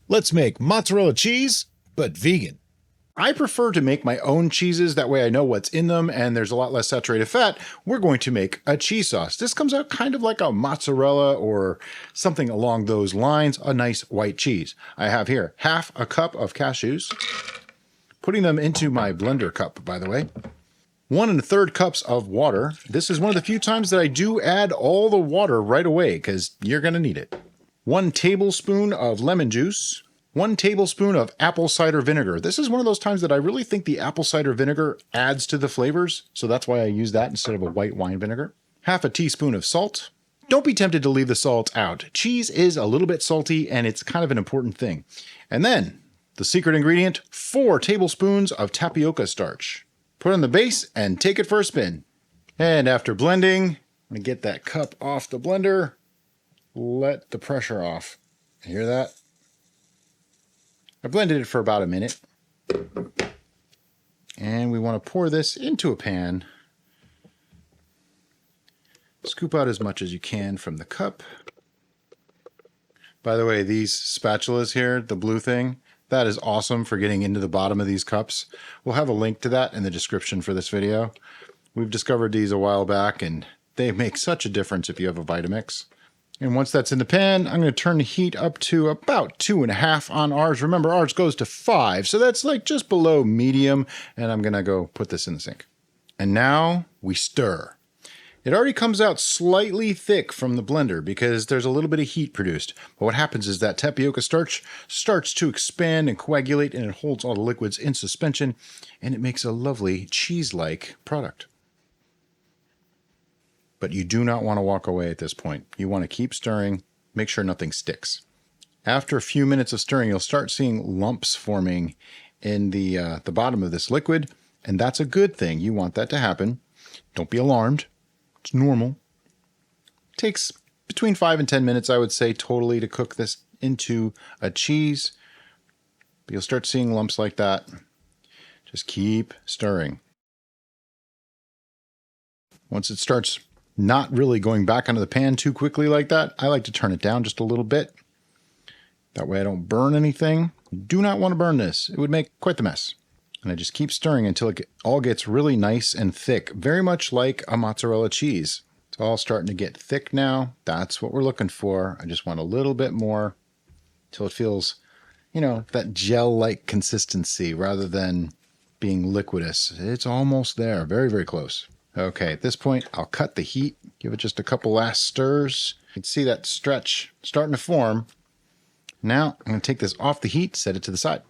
Let's make mozzarella cheese, but vegan. I prefer to make my own cheeses, that way I know what's in them and there's a lot less saturated fat. We're going to make a cheese sauce. This comes out kind of like a mozzarella or something along those lines, a nice white cheese. I have here half a cup of cashews, putting them into my blender cup, by the way. 1 1/3 cups of water. This is one of the few times that I do add all the water right away because you're going to need it. 1 tablespoon of lemon juice. 1 tablespoon of apple cider vinegar. This is one of those times that I really think the apple cider vinegar adds to the flavors, so that's why I use that instead of a white wine vinegar. Half a teaspoon of salt. Don't be tempted to leave the salt out. Cheese is a little bit salty and it's kind of an important thing. And then, the secret ingredient, 4 tablespoons of tapioca starch. Put on the base and take it for a spin. And after blending, I'm going to get that cup off the blender. Let the pressure off. Hear that? I blended it for about a minute. And we want to pour this into a pan. Scoop out as much as you can from the cup. By the way, these spatulas here, the blue thing, that is awesome for getting into the bottom of these cups. We'll have a link to that in the description for this video. We've discovered these a while back and they make such a difference if you have a Vitamix. And once that's in the pan, I'm going to turn the heat up to about 2.5 on ours. Remember, ours goes to 5, so that's like just below medium. And I'm going to go put this in the sink. And now we stir. It already comes out slightly thick from the blender because there's a little bit of heat produced. But what happens is that tapioca starch starts to expand and coagulate, and it holds all the liquids in suspension, and it makes a lovely cheese-like product. But you do not want to walk away at this point. You want to keep stirring, make sure nothing sticks. After a few minutes of stirring, you'll start seeing lumps forming in the bottom of this liquid, and that's a good thing. You want that to happen. Don't be alarmed. It's normal. It takes between 5 and 10 minutes, I would say, totally to cook this into a cheese. But you'll start seeing lumps like that. Just keep stirring. Once it starts not really going back onto the pan too quickly like that, I like to turn it down just a little bit. That way I don't burn anything. You do not want to burn this. It would make quite the mess. And I just keep stirring until it all gets really nice and thick, very much like a mozzarella cheese. It's all starting to get thick now. That's what we're looking for. I just want a little bit more until it feels, you know, that gel-like consistency rather than being liquidous. It's almost there. Very, very close. Okay, at this point, I'll cut the heat, give it just a couple last stirs. You can see that stretch starting to form. Now, I'm going to take this off the heat, set it to the side.